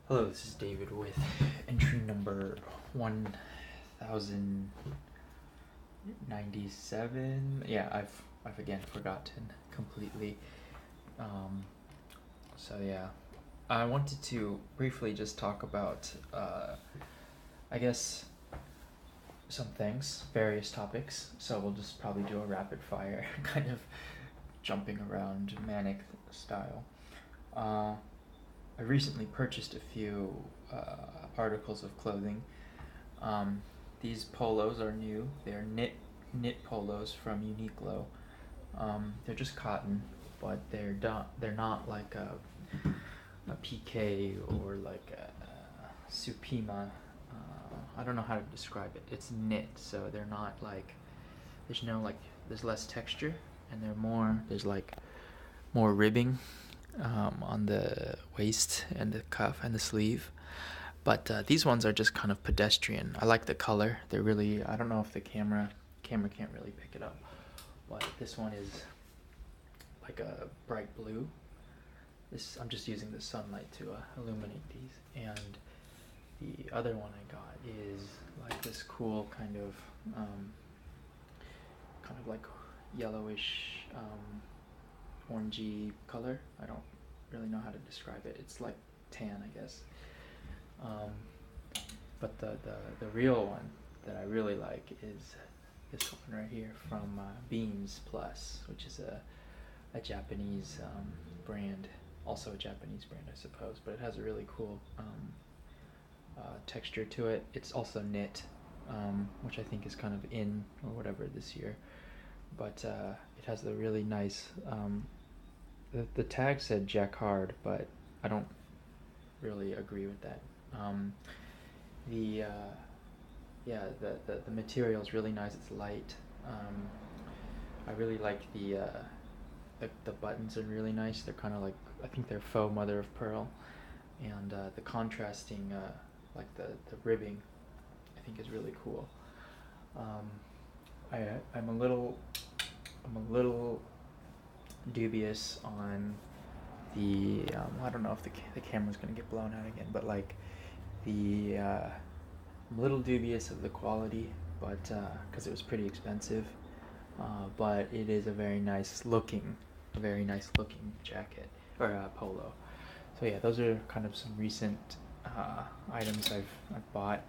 Hello, this is David with entry number 1097. Yeah, I've again forgotten completely. So I wanted to briefly just talk about I guess some things, various topics. So we'll just probably do a rapid fire kind of jumping around manic style. I recently purchased a few articles of clothing. These polos are new. They're knit polos from Uniqlo. They're just cotton, but they're not like a PK or like a Supima. I don't know how to describe it. It's knit, so they're not like there's less texture, and there's like more ribbing on the waist and the cuff and the sleeve. But these ones are just kind of pedestrian. I like the color. They're really, I don't know if the camera can't really pick it up, but this one is like a bright blue. I'm just using the sunlight to illuminate these. And the other one I got is like this cool kind of like yellowish orangey color. I don't really know how to describe it. It's like tan, I guess. But the real one that I really like is this one right here from Beams Plus, which is a Japanese brand, also a Japanese brand, I suppose, but it has a really cool texture to it. It's also knit, which I think is kind of in or whatever this year, but it has the really nice the tag said jacquard, but I don't really agree with that. The material is really nice. It's light. I really like the buttons are really nice. They're kind of like, I think they're faux mother of pearl, and the contrasting like the ribbing I think is really cool. I'm a little dubious on the I don't know if the camera's gonna get blown out again, but like the I'm a little dubious of the quality, but because it was pretty expensive, but it is a very nice looking jacket or polo. So yeah, those are kind of some recent items I've bought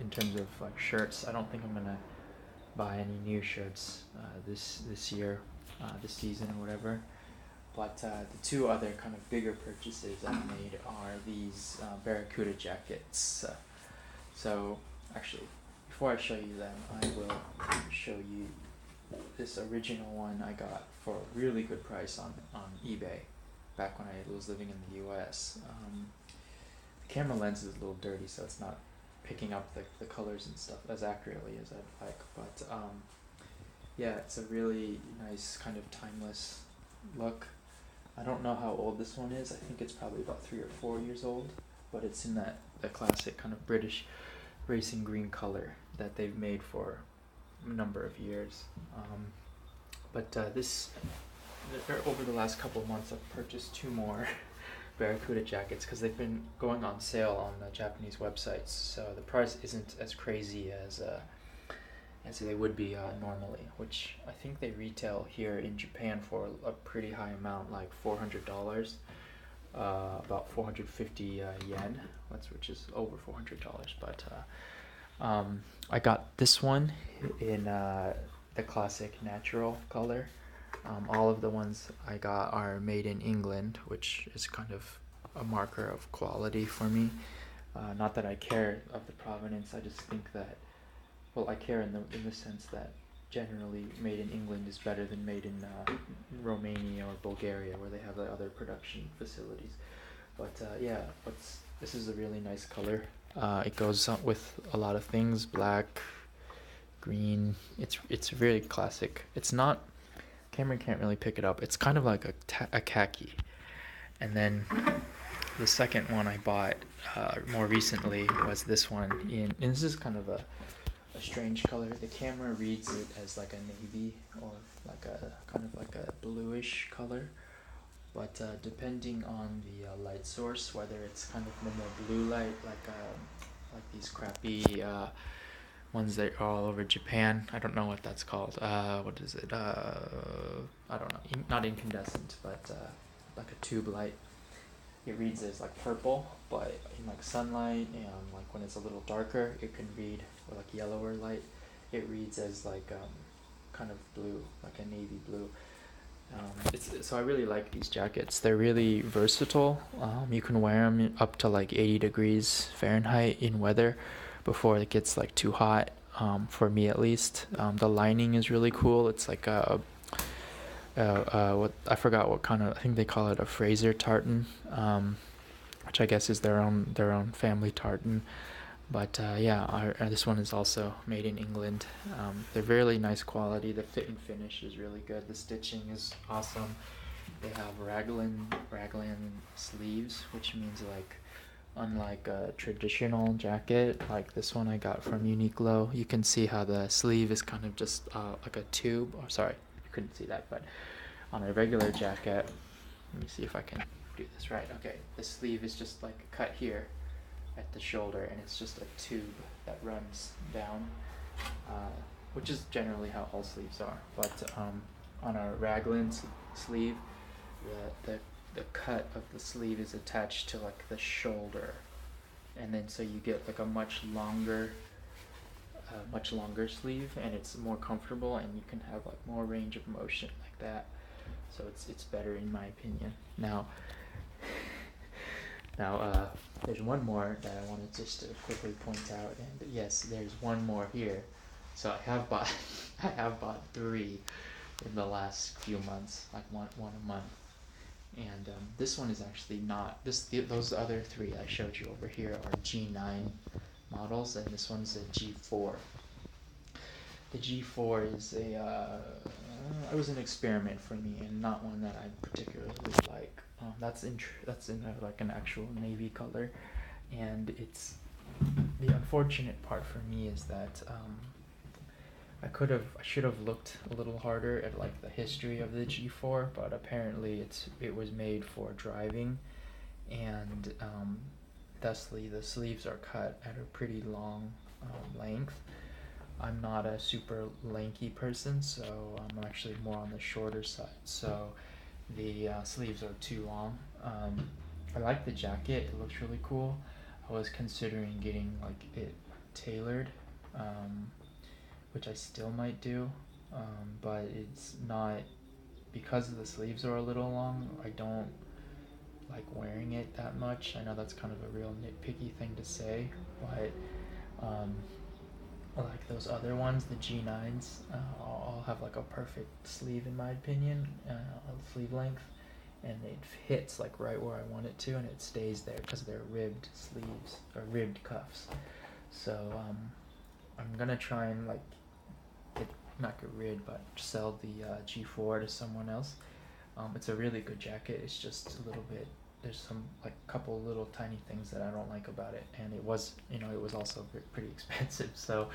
in terms of like shirts. I don't think I'm gonna buy any new shirts this year, this season or whatever. But the two other kind of bigger purchases I've made are these Barracuda jackets. So actually, before I show you them, I will show you this original one I got for a really good price on eBay back when I was living in the US. The camera lens is a little dirty, so it's not picking up the colors and stuff as accurately as I'd like, but yeah, it's a really nice kind of timeless look. I don't know how old this one is. I think it's probably about 3 or 4 years old, but it's in that classic kind of British racing green color that they've made for a number of years. But over the last couple of months, I've purchased 2 more Barracuda jackets because they've been going on sale on the Japanese websites, so the price isn't as crazy as they would be normally, which I think they retail here in Japan for a pretty high amount, like $400, about 450 yen, which is over $400. But I got this one in the classic natural color. All of the ones I got are made in England, which is kind of a marker of quality for me. Not that I care of the provenance, I just think that, well, I care in the sense that generally made in England is better than made in Romania or Bulgaria, where they have the other production facilities. But this is a really nice color. It goes with a lot of things: black, green. It's really classic. It's not, camera can't really pick it up. It's kind of like a khaki. And then the second one I bought more recently was this one and this is kind of a strange color. The camera reads it as like a navy or like a kind of like a bluish color, but depending on the light source, whether it's kind of the more blue light, like these crappy ones that are all over Japan. I don't know what that's called. What is it? I don't know. Not incandescent, but like a tube light. It reads as like purple, but in like sunlight and like when it's a little darker, it can read, or like yellower light, it reads as like kind of blue, like a navy blue. So I really like these jackets. They're really versatile. You can wear them up to like 80 degrees Fahrenheit in weather before it gets like too hot. For me at least. The lining is really cool. It's like what I forgot what kind of, I think they call it a Fraser tartan, which I guess is their own family tartan. But yeah, this one is also made in England. They're really nice quality. The fit and finish is really good. The stitching is awesome. They have raglan sleeves, which means like, unlike a traditional jacket like this one I got from Uniqlo, you can see how the sleeve is kind of just like a tube. Or sorry, you couldn't see that, but on a regular jacket, let me see if I can do this right. Okay, the sleeve is just like cut here at the shoulder, and it's just a tube that runs down, which is generally how all sleeves are. But on a raglan sleeve, the cut of the sleeve is attached to like the shoulder, and then so you get like a much longer sleeve, and it's more comfortable, and you can have like more range of motion like that. So it's better in my opinion. Now there's one more that I wanted just to quickly point out, and yes, there's one more here. So I have bought 3 in the last few months, like one a month. And this one is actually not those other 3 I showed you over here are G9 models, and this one's a G4. The G4 is it was an experiment for me, and not one that I particularly like. That's in like an actual navy color, and it's the unfortunate part for me is that I should have looked a little harder at like the history of the G4, but apparently it was made for driving, and thusly the sleeves are cut at a pretty long length. I'm not a super lanky person, so I'm actually more on the shorter side. So the sleeves are too long. I like the jacket; it looks really cool. I was considering getting like it tailored, which I still might do, but it's not, because the sleeves are a little long. I don't like wearing it that much. I know that's kind of a real nitpicky thing to say, but like those other ones, the G9s, all have like a perfect sleeve in my opinion, sleeve length, and it hits like right where I want it to, and it stays there because they're ribbed sleeves or ribbed cuffs. So I'm gonna try and like not get rid, but sell the G4 to someone else. It's a really good jacket. It's just a little bit, there's some like couple little tiny things that I don't like about it, and it was also pretty expensive, so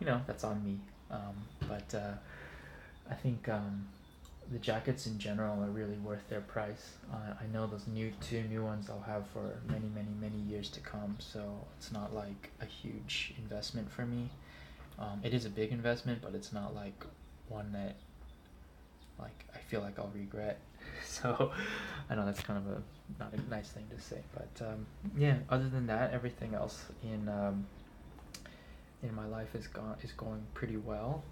that's on me. But I think the jackets in general are really worth their price. I know those 2 new ones I'll have for many years to come, so it's not like a huge investment for me. It is a big investment, but it's not like one that like I feel like I'll regret. So I know that's kind of not a nice thing to say, but yeah. Other than that, everything else in my life is going pretty well.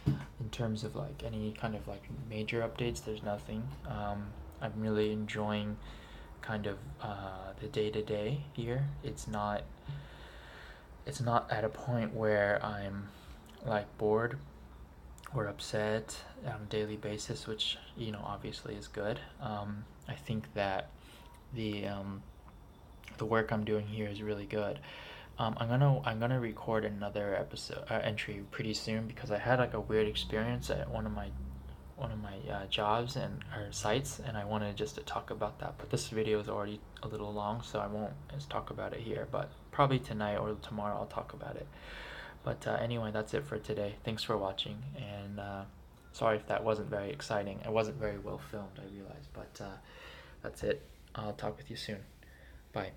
In terms of like any kind of like major updates, there's nothing. I'm really enjoying kind of the day-to-day here. It's not at a point where I'm like bored or upset on a daily basis, which obviously is good. I think that the work I'm doing here is really good. I'm gonna record another episode entry pretty soon, because I had like a weird experience at one of my jobs and or sites, and I wanted just to talk about that. But this video is already a little long, so I won't just talk about it here. But probably tonight or tomorrow I'll talk about it. But anyway, that's it for today. Thanks for watching, and Sorry if that wasn't very exciting. It wasn't very well filmed, I realize, but that's it. I'll talk with you soon. Bye.